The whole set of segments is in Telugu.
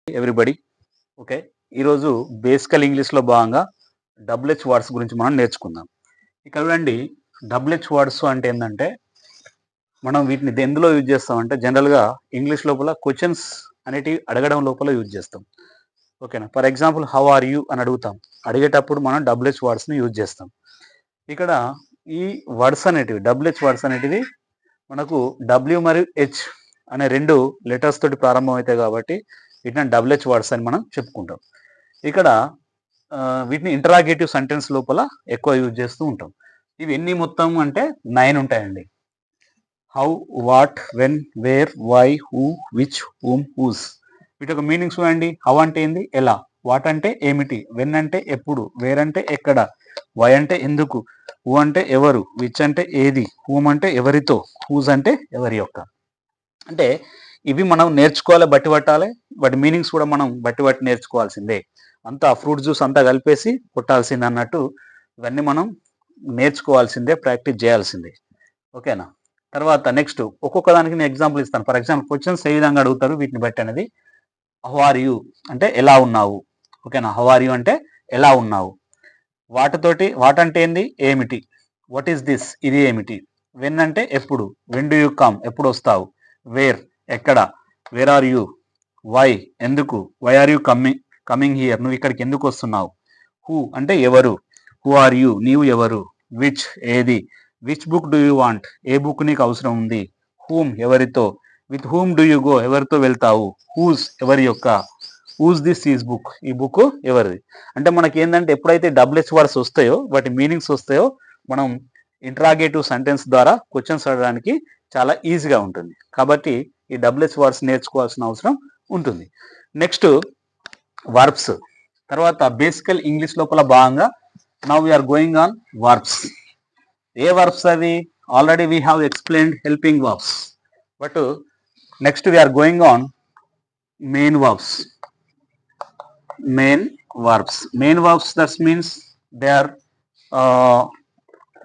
ఎవ్రీబడి. ఓకే. ఈరోజు బేసికల్ ఇంగ్లీష్‌లో భాగంగా డబుల్ హెచ్ వర్డ్స్ గురించి మనం నేర్చుకుందాం. ఇక్కడ చూడండి, డబుల్ హెచ్ వర్డ్స్ అంటే ఏందంటే, మనం వీటిని ఎందులో యూజ్ చేస్తామంటే జనరల్‌గా ఇంగ్లీష్ లోపల క్వెషన్స్ అనేటివి అడగడం లోపల యూజ్ చేస్తాం. ఓకేనా. For example how are you అని అడుగుతాం. అడిగేటప్పుడు మనం డబుల్ హెచ్ వర్డ్స్‌ని యూజ్ చేస్తాం. ఇక్కడ ఈ వర్డ్స్ అనేటివి డబుల్ హెచ్ వర్డ్స్ అనేటివి మనకు డబ్ల్యూ మరియు హెచ్ అనే 2 లెటర్స్ తోటి ప్రారంభమవుతాయి కాబట్టి వీటిని డబుల్ హెచ్ వర్డ్స్ అని మనం చెప్పుకుంటాం. ఇక్కడ వీటిని ఇంటరాగేటివ్ సెంటెన్స్ లోపల ఎక్కువ యూజ్ చేస్తూ ఉంటాం. ఇవి ఎన్ని మొత్తం అంటే 9 ఉంటాయండి. How, what, when, where, why, who, which, whom, whose. వీటి యొక్క మీనింగ్స్ చూడండి. హౌ అంటే ఏంది, ఎలా. వాట్ అంటే ఏమిటి. వెన్ అంటే ఎప్పుడు. వేర్ అంటే ఎక్కడ. వై అంటే ఎందుకు. హూ అంటే ఎవరు. విచ్ అంటే ఏది. హూమ్ అంటే ఎవరితో. హూస్ అంటే ఎవరి యొక్క. అంటే ఇవి మనం నేర్చుకోవాలి, బట్టి పట్టాలి. వాటి మీనింగ్స్ కూడా మనం బట్టి నేర్చుకోవాల్సిందే. అంతా ఫ్రూట్ జ్యూస్ అంతా కలిపేసి కొట్టాల్సిందే అన్నట్టు ఇవన్నీ మనం నేర్చుకోవాల్సిందే, ప్రాక్టీస్ చేయాల్సిందే. ఓకేనా. తర్వాత నెక్స్ట్ ఒక్కొక్క దానికి నేను ఎగ్జాంపుల్ ఇస్తాను. ఫర్ ఎగ్జాంపుల్ క్వశ్చన్స్ ఏ విధంగా అడుగుతారు వీటిని బట్టి అనేది. హౌ ఆర్ యూ అంటే ఎలా ఉన్నావు. ఓకేనా. హౌ ఆర్ యూ అంటే ఎలా ఉన్నావు. వాటితోటి వాట్ అంటే ఏంది, ఏమిటి. వాట్ ఈస్ దిస్ ఇది ఏమిటి. వెన్ అంటే ఎప్పుడు. వెన్ డు యూ కమ్ ఎప్పుడు వస్తావు. వేర్ ఎక్కడ. వేర్ ఆర్ యూ వై ఎందుకు. Why are you coming here నువ్వు ఇక్కడికి ఎందుకు వస్తున్నావు. హూ అంటే ఎవరు. హూ ఆర్ యూ నీవు ఎవరు. విచ్ ఏది. Which book do you want a book నీకు అవసరం ఉంది. హూమ్ ఎవరితో. With whom do you go ఎవరితో వెళ్తావు. హూస్ ఎవరి యొక్క. హూస్ దిస్ ఈజ్ బుక్ ఈ బుక్ ఎవరిది. అంటే మనకి ఏంటంటే ఎప్పుడైతే డబుల్ హెచ్ వర్డ్స్ వస్తాయో వాటి మీనింగ్స్ వస్తాయో మనం ఇంటరాగేటివ్ సెంటెన్స్ ద్వారా క్వశ్చన్స్ అడగడానికి చాలా ఈజీగా ఉంటుంది. కాబట్టి ఈ డబుల్ హెచ్ వర్డ్స్ నేర్చుకోవాల్సిన అవసరం ఉంటుంది. Next verbs. తర్వాత బేసికల్ ఇంగ్లీష్ లోపల భాగంగా now we're going on verbs. ఏ వర్బ్స్ అవి already we have explained helping verbs. But next we're going on main verbs. Main verbs that means they are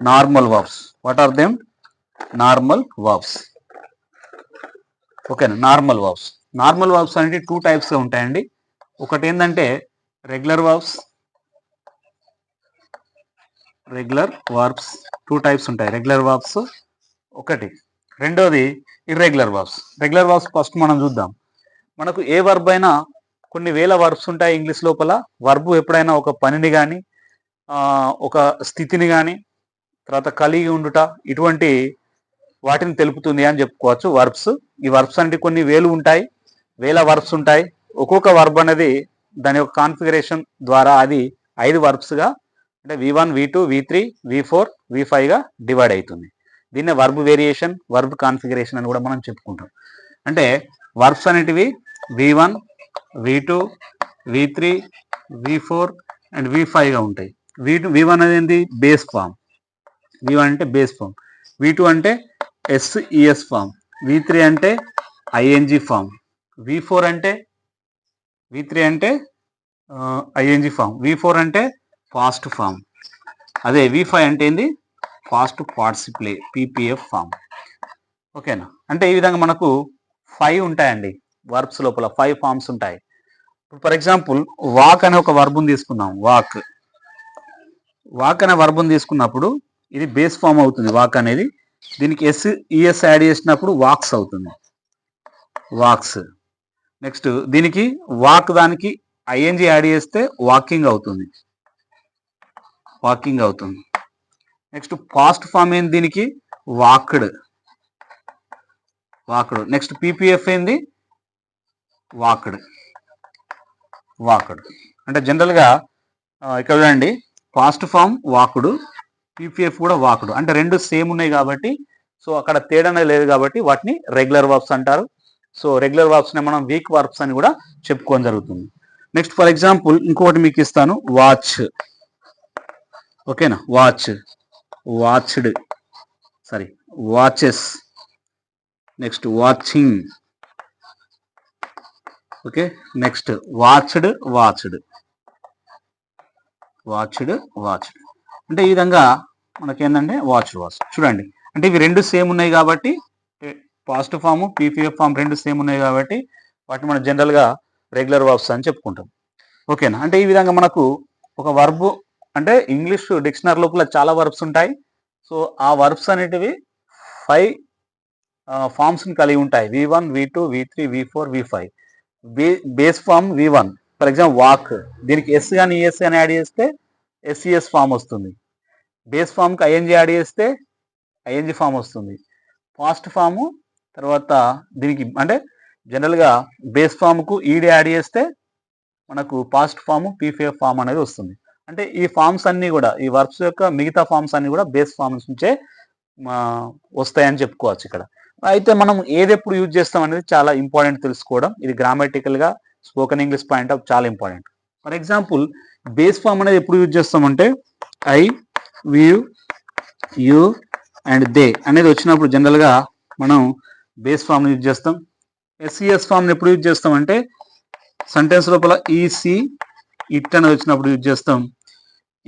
normal verbs. What are them? Normal verbs. Okay. Normal verbs అనేది 2 టైప్స్ గా ఉంటాయండి. ఒకటి ఏంటంటే రెగ్యులర్ వర్బ్స్ 2 టైప్స్ ఉంటాయి. రెగ్యులర్ వర్బ్స్ ఒకటి. రెండోది ఇర్రెగ్యులర్ వర్బ్స్ ఫస్ట్ మనం చూద్దాం. మనకు ఏ వర్బ్ అయినా కొన్ని వేల వర్బ్స్ ఉంటాయి ఇంగ్లీష్ లోపల. వర్బ్ ఎప్పుడైనా ఒక పనిని కానీ ఒక స్థితిని కానీ తర్వాత కలిగి ఉండుట ఇటువంటి వాటిని తెలుపుతుంది అని చెప్పుకోవచ్చు వర్బ్స్. ఈ వర్బ్స్ అంటే కొన్ని వేల వర్బ్స్ ఉంటాయి. ఒక్కొక్క వర్బ్ అనేది దాని యొక్క కాన్ఫిగరేషన్ ద్వారా అది 5 వర్బ్స్గా అంటే V1, V2, V3, V4, V5గా divide అవుతుంది. దీన్నే వర్బ్ వేరియేషన్, వర్బ్ కాన్ఫిగరేషన్ అని కూడా మనం చెప్పుకుంటాం. అంటే వర్బ్స్ అనేటివి V1, V2, V3, V4 and V5గా ఉంటాయి. V1 అనేది బేస్ ఫామ్. V1 అంటే బేస్ ఫామ్. V2 అంటే SES ఫామ్. V3 అంటే ING ఫామ్. V3 అంటే ING ఫామ్. V4 అంటే ఫాస్ట్ ఫామ్. అదే V5 అంటే ఏంది, ఫాస్ట్ పార్టిసిపుల్ PPF ఫామ్. ఓకేనా. అంటే ఈ విధంగా మనకు 5 ఉంటాయండి వర్బ్స్ లోపల. 5 ఫామ్స్ ఉంటాయి. ఫర్ ఎగ్జాంపుల్ వాక్ అనే ఒక వర్బుని తీసుకుందాం. వాక్ అనే వర్బుని తీసుకున్నప్పుడు ఇది బేస్ ఫామ్ అవుతుంది. వాక్ అనేది దీనికి SES యాడ్ చేసినప్పుడు వాక్స్ అవుతుంది. వాక్స్. నెక్స్ట్ దీనికి దానికి ING యాడ్ చేస్తే వాకింగ్ అవుతుంది. నెక్స్ట్ పాస్ట్ ఫామ్ ఏంది దీనికి, వాక్డ్. నెక్స్ట్ PPF ఏంది, వాక్డ్. అంటే జనరల్గా ఇక్కడ చూడండి, పాస్ట్ ఫామ్ వాక్డ్, PPF కూడా వాక్డ్. అంటే రెండు సేమ్ ఉన్నాయి కాబట్టి సో అక్కడ తేడానే లేదు కాబట్టి వాటిని రెగ్యులర్ వర్బ్స్ అంటారు. సో రెగ్యులర్ వర్బ్స్ని మనం వీక్ వర్బ్స్ అని కూడా చెప్పుకోవడం జరుగుతుంది. నెక్స్ట్ ఫర్ ఎగ్జాంపుల్ ఇంకొకటి మీకు ఇస్తాను, వాచ్. ఓకేనా. Watched, watches. Next watching. Okay. Next watched. అంటే ఈ విధంగా మనకేంటంటే వాచ్ చూడండి. అంటే ఇవి రెండు సేమ్ ఉన్నాయి కాబట్టి పాజిటివ్ ఫామ్ PPF ఫామ్ రెండు సేమ్ ఉన్నాయి కాబట్టి వాటిని మనం జనరల్గా రెగ్యులర్ వర్బ్స్ అని చెప్పుకుంటాం. ఓకేనా? అంటే ఈ విధంగా మనకు ఒక వర్బ్ అంటే ఇంగ్లీష్ డిక్షనరీ లోపల చాలా వర్బ్స్ ఉంటాయి. సో ఆ వర్బ్స్ అనేటివి 5 ఫార్మ్స్ని కలిగి ఉంటాయి. V1, V2, V3, V4, V5. Base form V1. For example walk, దీనికి ఎస్ కానీ ఈఎస్ కానీ యాడ్ చేస్తే ఎస్ఈఎస్ ఫామ్ వస్తుంది. బేస్ ఫామ్కి ఐఎన్జి యాడ్ చేస్తే ఐఎన్జి ఫామ్ వస్తుంది. పాస్ట్ ఫాము తర్వాత దీనికి అంటే జనరల్గా బేస్ ఫామ్కు ఈడి యాడ్ చేస్తే మనకు పాస్ట్ ఫామ్ పీఫీఎఫ్ ఫామ్ అనేది వస్తుంది. అంటే ఈ ఫామ్స్ అన్నీ కూడా ఈ వర్బ్స్ యొక్క మిగతా ఫామ్స్ అన్నీ కూడా బేస్ ఫామ్స్ నుంచే వస్తాయని చెప్పుకోవచ్చు ఇక్కడ. అయితే మనం ఏది ఎప్పుడు యూజ్ చేస్తాం అనేది చాలా ఇంపార్టెంట్ తెలుసుకోవడం. ఇది గ్రామటికల్గా స్పోకెన్ ఇంగ్లీష్ పాయింట్ ఆఫ్ చాలా important. For example base form అనేది ఎప్పుడు యూజ్ చేస్తామంటే I, you, you and they అనేది వచ్చినప్పుడు జనరల్గా మనం బేస్ ఫామ్ యూజ్ చేస్తాం. ఎస్ఈఎస్ ఫామ్ని ఎప్పుడు యూజ్ చేస్తామంటే సెంటెన్స్ లోపల ఈసీ, ఇట్ అనేది వచ్చినప్పుడు యూజ్ చేస్తాం.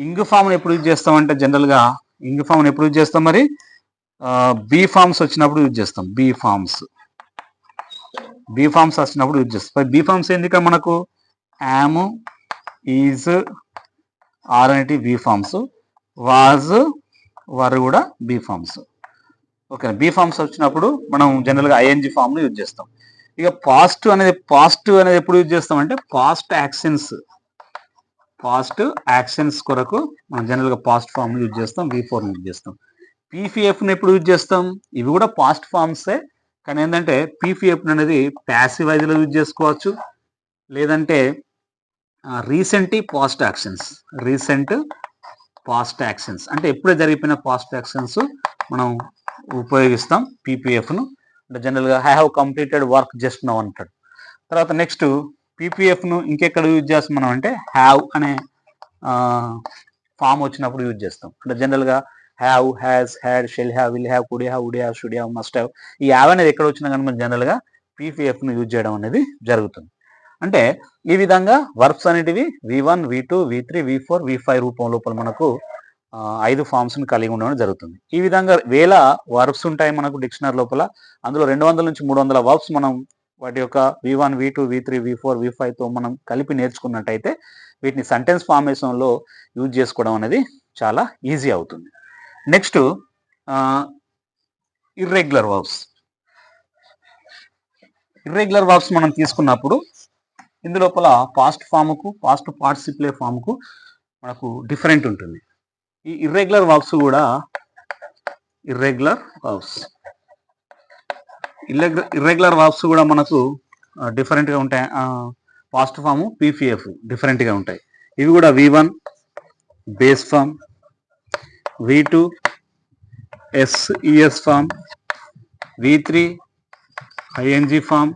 ఇంగ్ ఫామ్ని ఎప్పుడు యూజ్ చేస్తామంటే జనరల్గా ఇంగ్ ఫామ్ని ఎప్పుడు యూజ్ చేస్తాం మరి బీ ఫామ్స్ వచ్చినప్పుడు యూజ్ చేస్తాం. బీ ఫామ్స్ వచ్చినప్పుడు యూజ్ చేస్తాం. బీ ఫామ్స్ ఎందుకు మనకు యామ్, ఈజ్, ఆర్ అనేటివి బీ ఫామ్స్, వాజ్, వర్ కూడా be forms. Okay, be forms వచ్చినప్పుడు మనం జనరల్గా ఐఎన్జి ఫామ్ని యూజ్ చేస్తాం. ఇక పాస్ట్ అనేది ఎప్పుడు యూజ్ చేస్తాం అంటే పాస్ట్ యాక్షన్స్ కొరకు మనం జనరల్గా పాస్ట్ ఫామ్ యూజ్ చేస్తాం. V4 యూజ్ చేస్తాం. పీఫీఎఫ్ని ఎప్పుడు యూజ్ చేస్తాం? ఇవి కూడా పాస్ట్ ఫామ్సే, కానీ ఏంటంటే పీఫీఎఫ్ అనేది ప్యాసివ్ వైజ్లో యూజ్ చేసుకోవచ్చు, లేదంటే రీసెంట్ పాస్ట్ యాక్షన్స్ అంటే ఎప్పుడే జరిగిపోయిన పాస్ట్ యాక్షన్స్ మనం ఉపయోగిస్తాం పీపీఎఫ్ను. అంటే జనరల్గా I have completed work just now అంటాడు. తర్వాత నెక్స్ట్ పీపీఎఫ్ను ఇంకెక్కడ యూజ్ చేస్తాం మనం అంటే హ్యావ్ అనే ఫామ్ వచ్చినప్పుడు యూజ్ చేస్తాం. అంటే జనరల్గా have, has, had, shall have, will have, could have, would have, should have, must have, ఈ హ్యావ్ అనేది ఎక్కడ వచ్చినా కానీ మనం జనరల్గా పీపీఎఫ్ను యూజ్ చేయడం అనేది జరుగుతుంది. అంటే ఈ విధంగా వర్బ్స్ అనేటివి V1, V2, V3, V4, V5 రూపం లోపల మనకు 5 ఫామ్స్ని కలిగి ఉండడం జరుగుతుంది. ఈ విధంగా వేల వర్బ్స్ ఉంటాయి మనకు డిక్షనరీ లోపల. అందులో 200 నుంచి 300 వర్బ్స్ మనం వాటి యొక్క V1, V2, V3, V4, V5తో మనం కలిపి నేర్చుకున్నట్టయితే వీటిని సెంటెన్స్ ఫార్మేషన్లో యూజ్ చేసుకోవడం అనేది చాలా ఈజీ అవుతుంది. నెక్స్ట్ ఇర్రెగ్యులర్ వర్బ్స్ మనం తీసుకున్నప్పుడు ఇందులోపల పాస్ట్ ఫామ్కు పాస్ట్ పార్టిసిపుల్ ఫామ్కు మనకు డిఫరెంట్ ఉంటుంది. ఈ ఇర్రెగ్యులర్ వర్బ్స్ కూడా మనకు డిఫరెంట్గా ఉంటాయి. పాస్ట్ ఫామ్ పీపీఎఫ్ డిఫరెంట్గా ఉంటాయి. ఇవి కూడా V1 base form, V2 SES form, V3 ING form,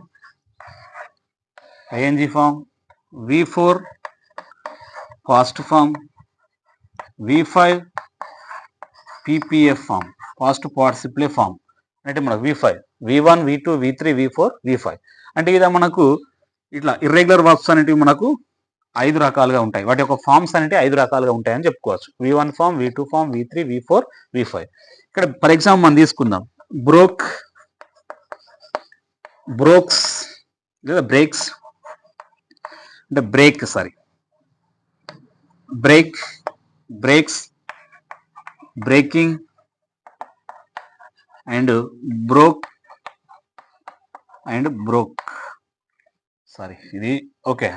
V4 past form, V5 PPF form, past participle form. అంటే మనకు V1, V2, V3, V4, V5 అంటే ఇదా మనకు ఇట్లా ఇర్రెగ్యులర్ వర్బ్స్ అనేటివి మనకు 5 రకాలుగా ఉంటాయి. వాటి యొక్క ఫామ్స్ అనేటివి 5 రకాలుగా ఉంటాయని చెప్పుకోవచ్చు. V1 form, V2 form, V3, V4, V5. ఇక్కడ ఫర్ ఎగ్జాంపుల్ మనం తీసుకుందాం. బ్రోక్స్ లేదా బ్రేక్స్ అంటే breaks, breaking and broke and ఇది ఓకే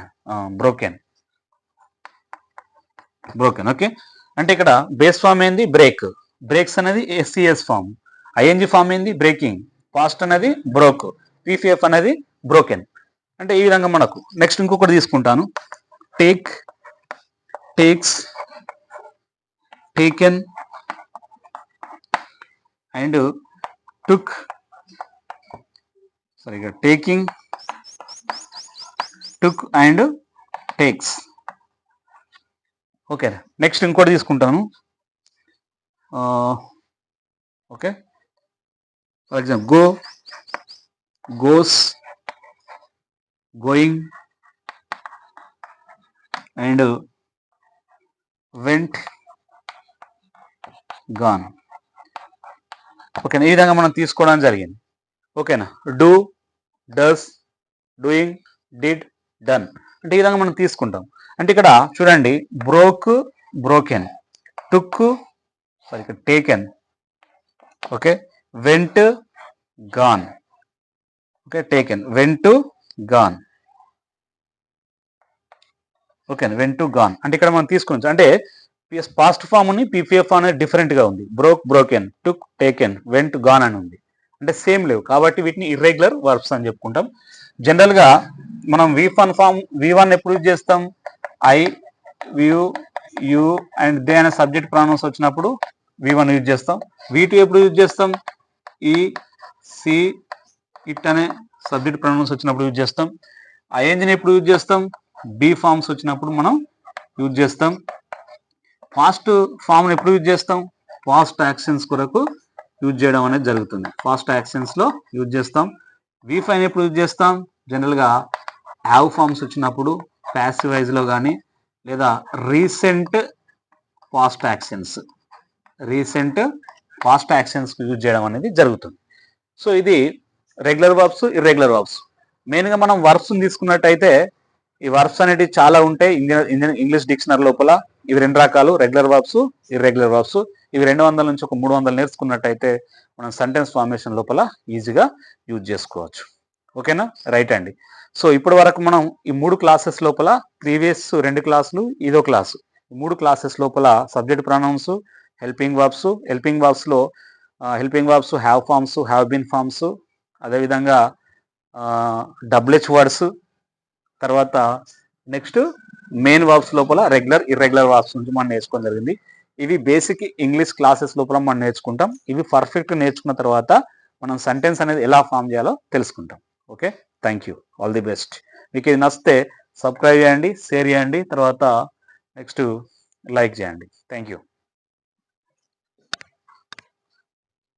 బ్రోకెన్. ఓకే, అంటే ఇక్కడ బేస్ ఫామ్ ఏంది బ్రేక్స్ అనేది ఎస్సిఎస్ ఫామ్, ఐఎన్జి ఫామ్ ఏంది బ్రేకింగ్, పాస్ట్ అనేది బ్రోక్, పీపీఎఫ్ అనేది బ్రోకెన్. అంటే ఈ విధంగా మనకు నెక్స్ట్ ఇంకొకటి తీసుకుంటాను. Takes, taken and took. Taking, took and takes. Okay, next ఇంకోటి తీసుకుంటాను. Okay, for example goes, going and went, gone. ఓకేనా, ఈ విధంగా మనం తీసుకోవడం జరిగింది. ఓకేనా, do, does, doing, did, done. అంటే ఈ విధంగా మనం తీసుకుంటాం. అంటే ఇక్కడ చూడండి, broke, broken, took, sorry taken, okay, went, gone, okay, taken, went, gone, okay, went, gone. అంటే ఇక్కడ మనం తీసుకున్నాం. అంటే పాస్ట్ ఫామ్ ని పీపీఎఫ్ అనేది డిఫరెంట్ గా ఉంది. Broke, broken, took, taken, went, gone అని ఉంది. అంటే సేమ్ లేవు కాబట్టి వీటిని ఇర్రెగ్యులర్ వర్బ్స్ అని చెప్పుకుంటాం. జనరల్ గా మనం V1 ఎప్పుడు యూజ్ చేస్తాం? I, you, you and they అనే సబ్జెక్ట్ ప్రొనౌన్స్ వచ్చినప్పుడు V1 యూజ్ చేస్తాం. V2 ఎప్పుడు యూజ్ చేస్తాం? ఈ, సి, ఇట్ అనే సబ్జెక్ట్ ప్రొనౌన్స్ వచ్చినప్పుడు యూజ్ చేస్తాం. ఐఎన్జిని ఎప్పుడు యూజ్ చేస్తాం? బి ఫార్మ్స్ వచ్చినప్పుడు మనం యూజ్ చేస్తాం. ఫాస్ట్ ఫామ్ని ఎప్పుడు యూజ్ చేస్తాం? పాస్ట్ యాక్షన్స్ కొరకు యూజ్ చేయడం అనేది జరుగుతుంది. పాస్ట్ యాక్షన్స్ లో యూజ్ చేస్తాం. V5 ఎప్పుడు యూజ్ చేస్తాం? జనరల్గా హ్యావ్ ఫార్మ్స్ వచ్చినప్పుడు ప్యాసివ్ వైజ్ లో కానీ, లేదా రీసెంట్ పాస్ట్ యాక్షన్స్ యూజ్ చేయడం అనేది జరుగుతుంది. సో ఇది రెగ్యులర్ వర్బ్స్, ఇర్రెగ్యులర్ వర్బ్స్. మెయిన్గా మనం వర్బ్స్ తీసుకున్నట్టయితే ఈ వర్బ్స్ అనేవి చాలా ఉంటాయి ఇంగ్లీష్ డిక్షనరీ లోపల. ఇవి 2 రకాలు, రెగ్యులర్ వర్బ్స్, ఇర్రెగ్యులర్ వర్బ్స్. ఇవి 200 నుంచి ఒక 300 నేర్చుకున్నట్టయితే మనం సెంటెన్స్ ఫార్మేషన్ లోపల ఈజీగా యూజ్ చేసుకోవచ్చు. ఓకేనా? రైట్ అండి. సో ఇప్పటి వరకు మనం ఈ 3 క్లాసెస్ లోపల, ప్రీవియస్ 2 క్లాసులు, ఇదో క్లాసు, ఈ 3 క్లాసెస్ లోపల సబ్జెక్ట్ ప్రొనౌన్స్, హెల్పింగ్ వర్బ్స్ లో helping verbs have forms, have been forms, అదేవిధంగా డబ్ల్యూహెచ్ వర్డ్స్, తర్వాత నెక్స్ట్ మెయిన్ వర్బ్స్ లోపల రెగ్యులర్, ఇర్రెగ్యులర్ వర్బ్స్ నుంచి మనం నేర్చుకోవడం జరిగింది. ఇవి బేసిక్ ఇంగ్లీష్ క్లాసెస్ లోపల మనం నేర్చుకుంటాం. ఇవి పర్ఫెక్ట్ నేర్చుకున్న తర్వాత మనం సెంటెన్స్ అనేది ఎలా ఫామ్ చేయాలో తెలుసుకుంటాం. Okay, thank you, all the best. మీకు ఇది నచ్చితే సబ్స్క్రైబ్ చేయండి, షేర్ చేయండి, తర్వాత నెక్స్ట్ లైక్ చేయండి. Thank you.